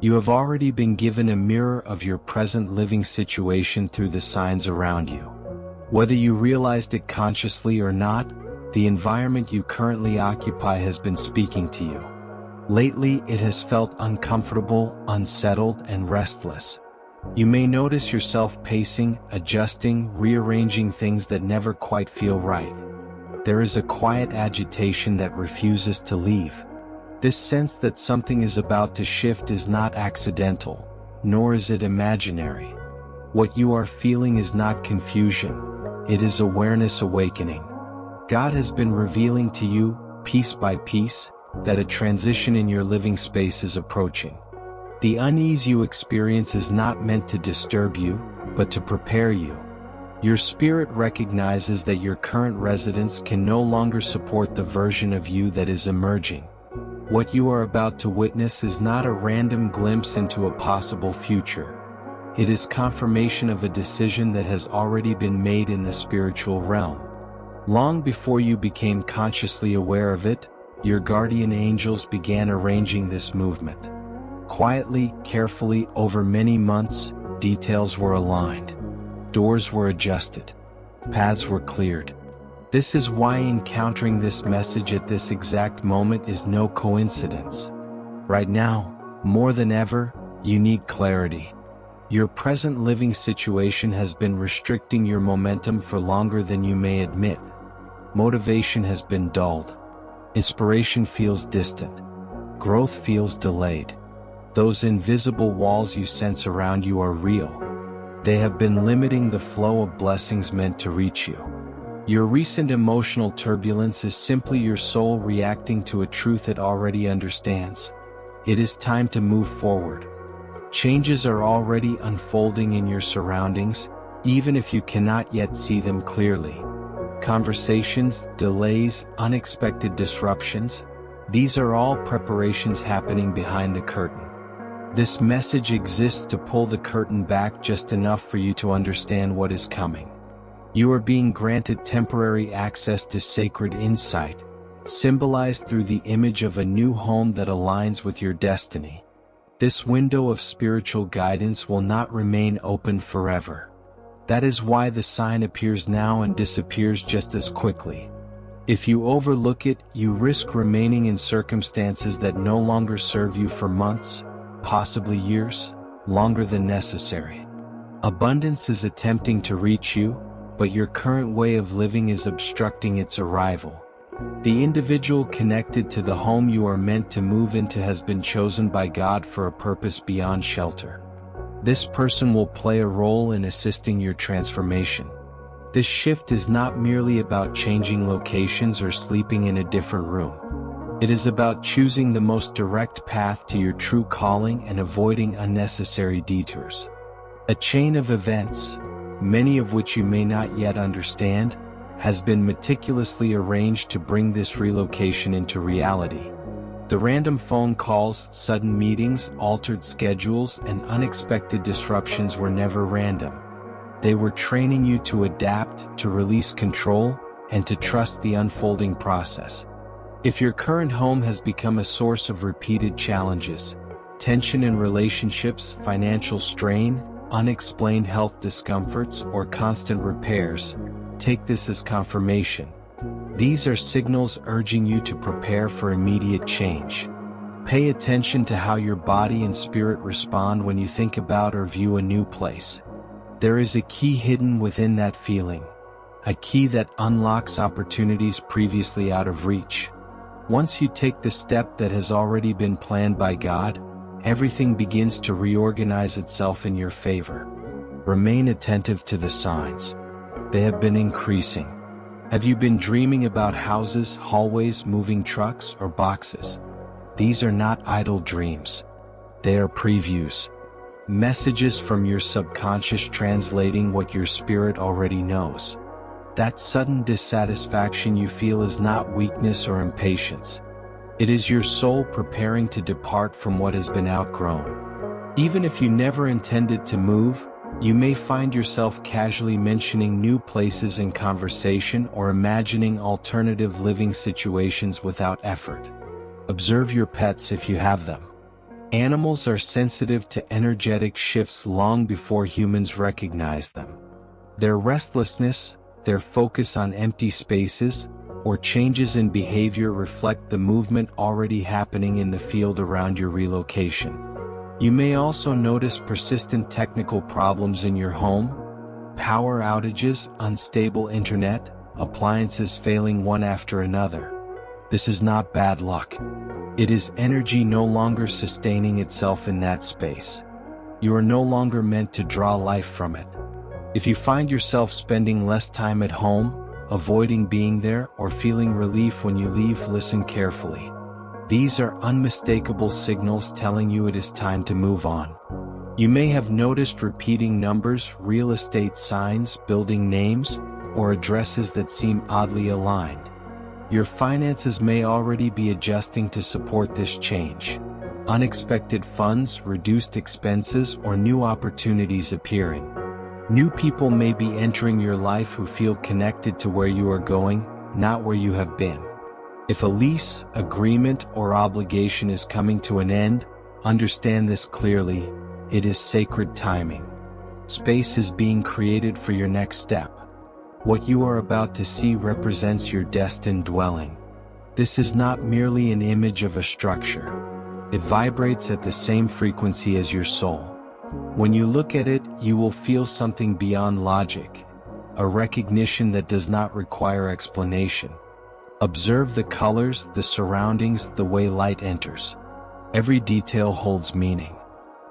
You have already been given a mirror of your present living situation through the signs around you. Whether you realized it consciously or not, the environment you currently occupy has been speaking to you. Lately, it has felt uncomfortable, unsettled, and restless. You may notice yourself pacing, adjusting, rearranging things that never quite feel right. There is a quiet agitation that refuses to leave. This sense that something is about to shift is not accidental, nor is it imaginary. What you are feeling is not confusion, it is awareness awakening. God has been revealing to you, piece by piece, that a transition in your living space is approaching. The unease you experience is not meant to disturb you, but to prepare you. Your spirit recognizes that your current residence can no longer support the version of you that is emerging. What you are about to witness is not a random glimpse into a possible future. It is confirmation of a decision that has already been made in the spiritual realm. Long before you became consciously aware of it, your guardian angels began arranging this movement. Quietly, carefully, over many months, details were aligned. Doors were adjusted. Paths were cleared. This is why encountering this message at this exact moment is no coincidence. Right now, more than ever, you need clarity. Your present living situation has been restricting your momentum for longer than you may admit. Motivation has been dulled. Inspiration feels distant. Growth feels delayed. Those invisible walls you sense around you are real. They have been limiting the flow of blessings meant to reach you. Your recent emotional turbulence is simply your soul reacting to a truth it already understands. It is time to move forward. Changes are already unfolding in your surroundings, even if you cannot yet see them clearly. Conversations, delays, unexpected disruptions, these are all preparations happening behind the curtain. This message exists to pull the curtain back just enough for you to understand what is coming. You are being granted temporary access to sacred insight, symbolized through the image of a new home that aligns with your destiny. This window of spiritual guidance will not remain open forever. That is why the sign appears now and disappears just as quickly. If you overlook it, you risk remaining in circumstances that no longer serve you for months, possibly years, longer than necessary. Abundance is attempting to reach you, but your current way of living is obstructing its arrival. The individual connected to the home you are meant to move into has been chosen by God for a purpose beyond shelter. This person will play a role in assisting your transformation. This shift is not merely about changing locations or sleeping in a different room. It is about choosing the most direct path to your true calling and avoiding unnecessary detours. A chain of events, many of which you may not yet understand, has been meticulously arranged to bring this relocation into reality. The random phone calls, sudden meetings, altered schedules, and unexpected disruptions were never random. They were training you to adapt, to release control, and to trust the unfolding process. If your current home has become a source of repeated challenges, tension in relationships, financial strain, unexplained health discomforts, or constant repairs, take this as confirmation. These are signals urging you to prepare for immediate change. Pay attention to how your body and spirit respond when you think about or view a new place. There is a key hidden within that feeling, a key that unlocks opportunities previously out of reach. Once you take the step that has already been planned by God, everything begins to reorganize itself in your favor. Remain attentive to the signs. They have been increasing. Have you been dreaming about houses, hallways, moving trucks, or boxes? These are not idle dreams. They are previews. Messages from your subconscious translating what your spirit already knows. That sudden dissatisfaction you feel is not weakness or impatience. It is your soul preparing to depart from what has been outgrown. Even if you never intended to move, you may find yourself casually mentioning new places in conversation or imagining alternative living situations without effort. Observe your pets if you have them. Animals are sensitive to energetic shifts long before humans recognize them. Their restlessness, their focus on empty spaces, or changes in behavior reflect the movement already happening in the field around your relocation. You may also notice persistent technical problems in your home, power outages, unstable internet, appliances failing one after another. This is not bad luck. It is energy no longer sustaining itself in that space. You are no longer meant to draw life from it. If you find yourself spending less time at home, avoiding being there, or feeling relief when you leave, listen carefully. These are unmistakable signals telling you it is time to move on. You may have noticed repeating numbers, real estate signs, building names, or addresses that seem oddly aligned. Your finances may already be adjusting to support this change. Unexpected funds, reduced expenses, or new opportunities appearing. New people may be entering your life who feel connected to where you are going, not where you have been. If a lease, agreement, or obligation is coming to an end, understand this clearly: it is sacred timing. Space is being created for your next step. What you are about to see represents your destined dwelling. This is not merely an image of a structure. It vibrates at the same frequency as your soul. When you look at it, you will feel something beyond logic, a recognition that does not require explanation. Observe the colors, the surroundings, the way light enters. Every detail holds meaning.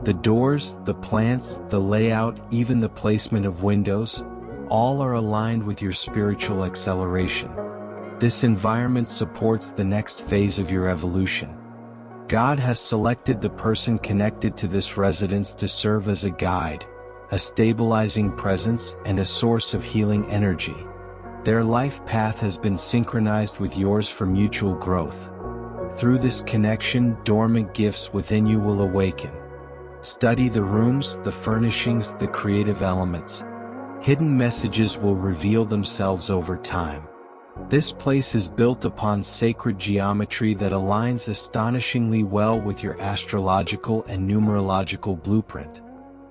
The doors, the plants, the layout, even the placement of windows, all are aligned with your spiritual acceleration. This environment supports the next phase of your evolution. God has selected the person connected to this residence to serve as a guide, a stabilizing presence, and a source of healing energy. Their life path has been synchronized with yours for mutual growth. Through this connection, dormant gifts within you will awaken. Study the rooms, the furnishings, the creative elements. Hidden messages will reveal themselves over time. This place is built upon sacred geometry that aligns astonishingly well with your astrological and numerological blueprint.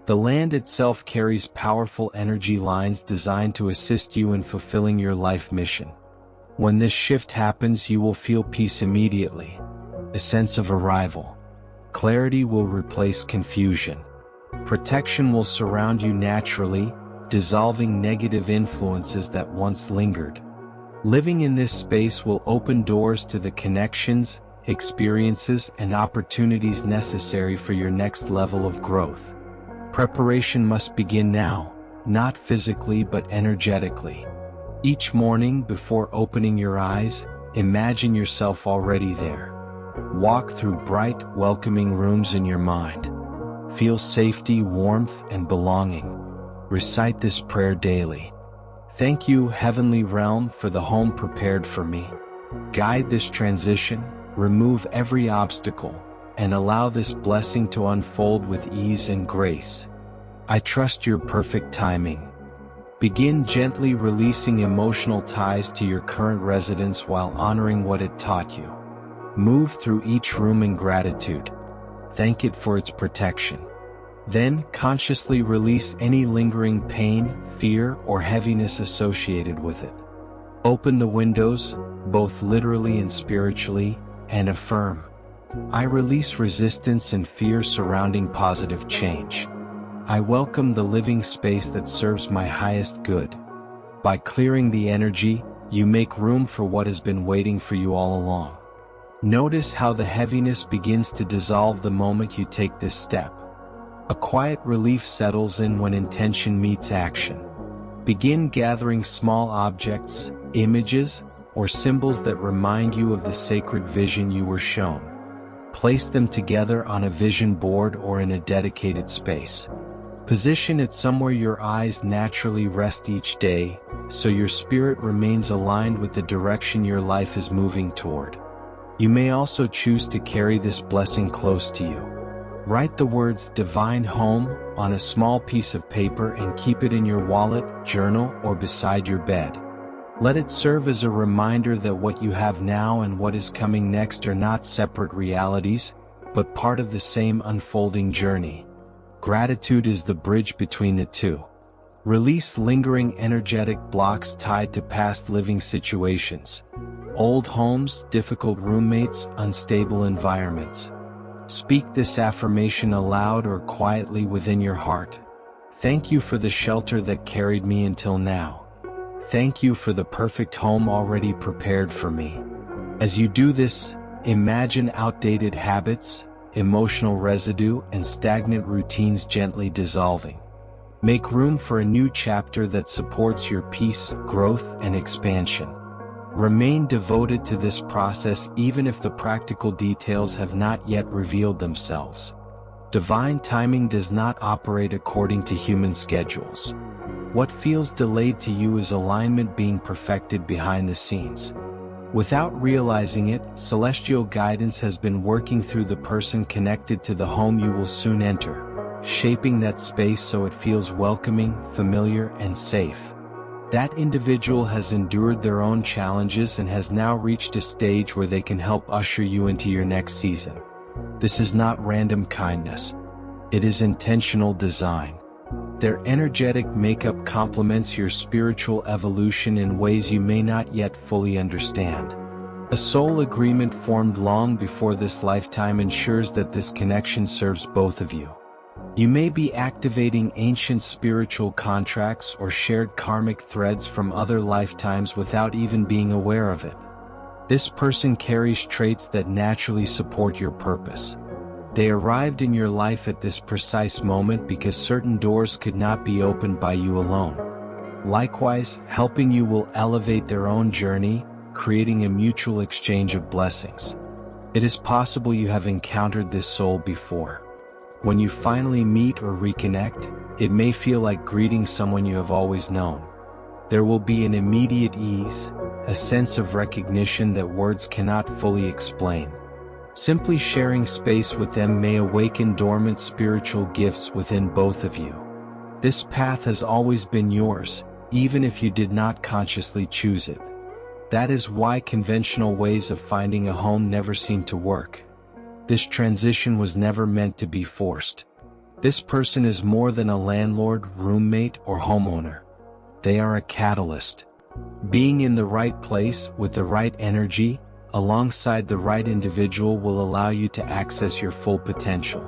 The land itself carries powerful energy lines designed to assist you in fulfilling your life mission. When this shift happens, you will feel peace immediately, a sense of arrival. Clarity will replace confusion. Protection will surround you naturally, dissolving negative influences that once lingered. Living in this space will open doors to the connections, experiences, and opportunities necessary for your next level of growth. Preparation must begin now, not physically but energetically. Each morning, before opening your eyes, imagine yourself already there. Walk through bright, welcoming rooms in your mind. Feel safety, warmth, and belonging. Recite this prayer daily. Thank you, Heavenly Realm, for the home prepared for me. Guide this transition, remove every obstacle, and allow this blessing to unfold with ease and grace. I trust your perfect timing. Begin gently releasing emotional ties to your current residence while honoring what it taught you. Move through each room in gratitude. Thank it for its protection. Then, consciously release any lingering pain, fear, or heaviness associated with it. Open the windows, both literally and spiritually, and affirm: I release resistance and fear surrounding positive change. I welcome the living space that serves my highest good. By clearing the energy, you make room for what has been waiting for you all along. Notice how the heaviness begins to dissolve the moment you take this step. A quiet relief settles in when intention meets action. Begin gathering small objects, images, or symbols that remind you of the sacred vision you were shown. Place them together on a vision board or in a dedicated space. Position it somewhere your eyes naturally rest each day, so your spirit remains aligned with the direction your life is moving toward. You may also choose to carry this blessing close to you. Write the words "Divine Home" on a small piece of paper and keep it in your wallet, journal, or beside your bed. Let it serve as a reminder that what you have now and what is coming next are not separate realities, but part of the same unfolding journey. Gratitude is the bridge between the two. Release lingering energetic blocks tied to past living situations. Old homes, difficult roommates, unstable environments. Speak this affirmation aloud or quietly within your heart. Thank you for the shelter that carried me until now. Thank you for the perfect home already prepared for me. As you do this, imagine outdated habits, emotional residue, and stagnant routines gently dissolving. Make room for a new chapter that supports your peace, growth, and expansion. Remain devoted to this process even if the practical details have not yet revealed themselves. Divine timing does not operate according to human schedules. What feels delayed to you is alignment being perfected behind the scenes. Without realizing it, celestial guidance has been working through the person connected to the home you will soon enter, shaping that space so it feels welcoming, familiar, and safe. That individual has endured their own challenges and has now reached a stage where they can help usher you into your next season. This is not random kindness. It is intentional design. Their energetic makeup complements your spiritual evolution in ways you may not yet fully understand. A soul agreement formed long before this lifetime ensures that this connection serves both of you. You may be activating ancient spiritual contracts or shared karmic threads from other lifetimes without even being aware of it. This person carries traits that naturally support your purpose. They arrived in your life at this precise moment because certain doors could not be opened by you alone. Likewise, helping you will elevate their own journey, creating a mutual exchange of blessings. It is possible you have encountered this soul before. When you finally meet or reconnect, it may feel like greeting someone you have always known. There will be an immediate ease, a sense of recognition that words cannot fully explain. Simply sharing space with them may awaken dormant spiritual gifts within both of you. This path has always been yours, even if you did not consciously choose it. That is why conventional ways of finding a home never seem to work. This transition was never meant to be forced. This person is more than a landlord, roommate, or homeowner. They are a catalyst. Being in the right place with the right energy, alongside the right individual will allow you to access your full potential.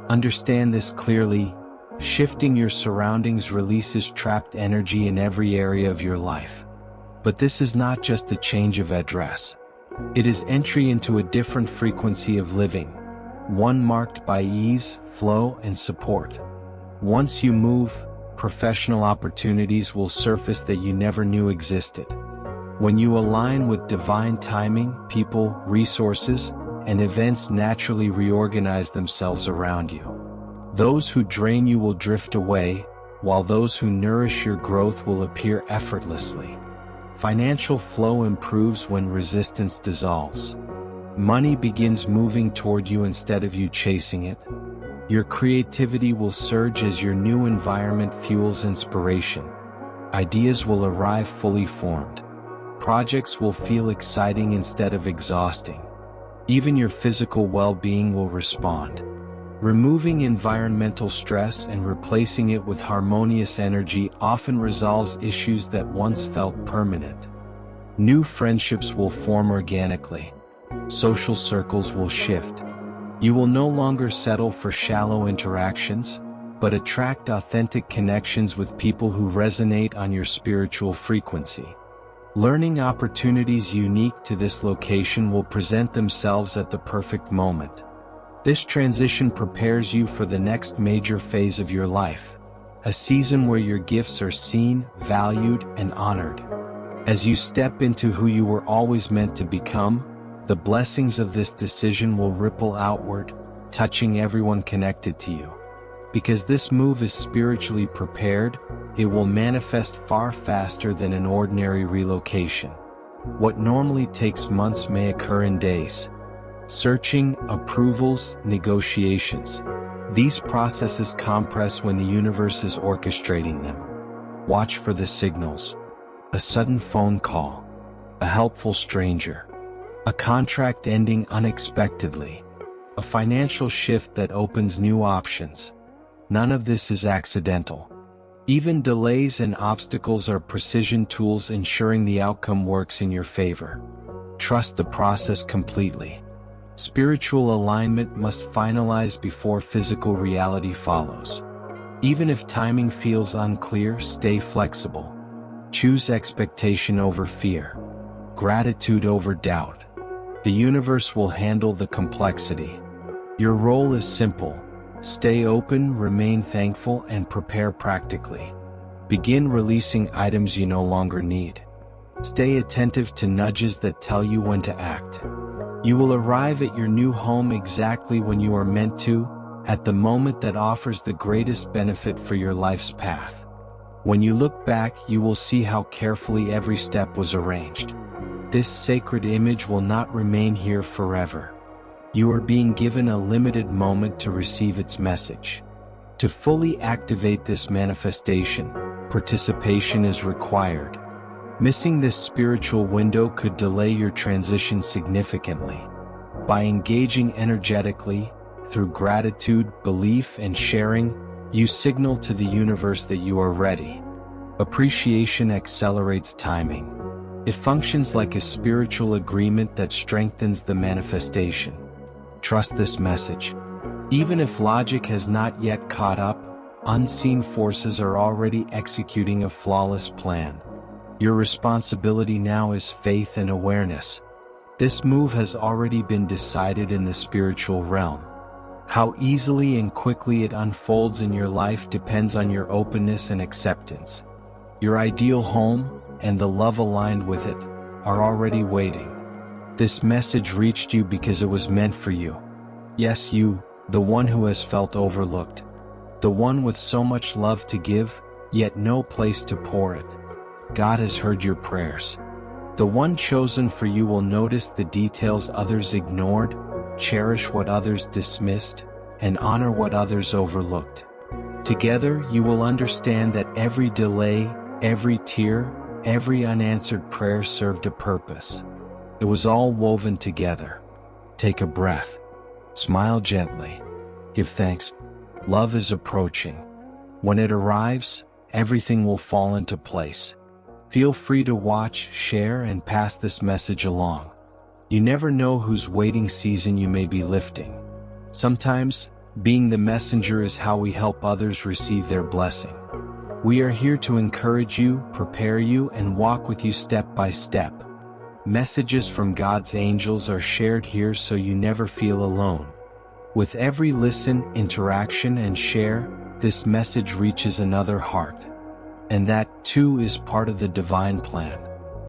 Understand this clearly. Shifting your surroundings releases trapped energy in every area of your life. But this is not just a change of address. It is entry into a different frequency of living, one marked by ease, flow, and support. Once you move, professional opportunities will surface that you never knew existed. When you align with divine timing, people, resources, and events naturally reorganize themselves around you. Those who drain you will drift away, while those who nourish your growth will appear effortlessly. Financial flow improves when resistance dissolves. Money begins moving toward you instead of you chasing it. Your creativity will surge as your new environment fuels inspiration. Ideas will arrive fully formed. Projects will feel exciting instead of exhausting. Even your physical well-being will respond. Removing environmental stress and replacing it with harmonious energy often resolves issues that once felt permanent. New friendships will form organically. Social circles will shift. You will no longer settle for shallow interactions, but attract authentic connections with people who resonate on your spiritual frequency. Learning opportunities unique to this location will present themselves at the perfect moment. This transition prepares you for the next major phase of your life, a season where your gifts are seen, valued, and honored. As you step into who you were always meant to become, the blessings of this decision will ripple outward, touching everyone connected to you. Because this move is spiritually prepared, it will manifest far faster than an ordinary relocation. What normally takes months may occur in days. Searching, approvals, negotiations. These processes compress when the universe is orchestrating them. Watch for the signals. A sudden phone call. A helpful stranger. A contract ending unexpectedly. a financial shift that opens new options. None of this is accidental. Even delays and obstacles are precision tools ensuring the outcome works in your favor. Trust the process completely. Spiritual alignment must finalize before physical reality follows. Even if timing feels unclear, stay flexible. Choose expectation over fear, gratitude over doubt. The universe will handle the complexity. Your role is simple. Stay open, remain thankful, and prepare practically. Begin releasing items you no longer need. Stay attentive to nudges that tell you when to act. You will arrive at your new home exactly when you are meant to, at the moment that offers the greatest benefit for your life's path. When you look back, you will see how carefully every step was arranged. This sacred image will not remain here forever. You are being given a limited moment to receive its message. To fully activate this manifestation, participation is required. Missing this spiritual window could delay your transition significantly. By engaging energetically, through gratitude, belief, and sharing, you signal to the universe that you are ready. Appreciation accelerates timing. It functions like a spiritual agreement that strengthens the manifestation. Trust this message. Even if logic has not yet caught up, unseen forces are already executing a flawless plan. Your responsibility now is faith and awareness. This move has already been decided in the spiritual realm. How easily and quickly it unfolds in your life depends on your openness and acceptance. Your ideal home, and the love aligned with it, are already waiting. This message reached you because it was meant for you. Yes, you, the one who has felt overlooked. The one with so much love to give, yet no place to pour it. God has heard your prayers. The one chosen for you will notice the details others ignored, cherish what others dismissed, and honor what others overlooked. Together, you will understand that every delay, every tear, every unanswered prayer served a purpose. It was all woven together. Take a breath. Smile gently. Give thanks. Love is approaching. When it arrives, everything will fall into place. Feel free to watch, share, and pass this message along. You never know whose waiting season you may be lifting. Sometimes, being the messenger is how we help others receive their blessing. We are here to encourage you, prepare you, and walk with you step by step. Messages from God's angels are shared here so you never feel alone. With every listen, interaction, and share, this message reaches another heart. And that, too, is part of the divine plan.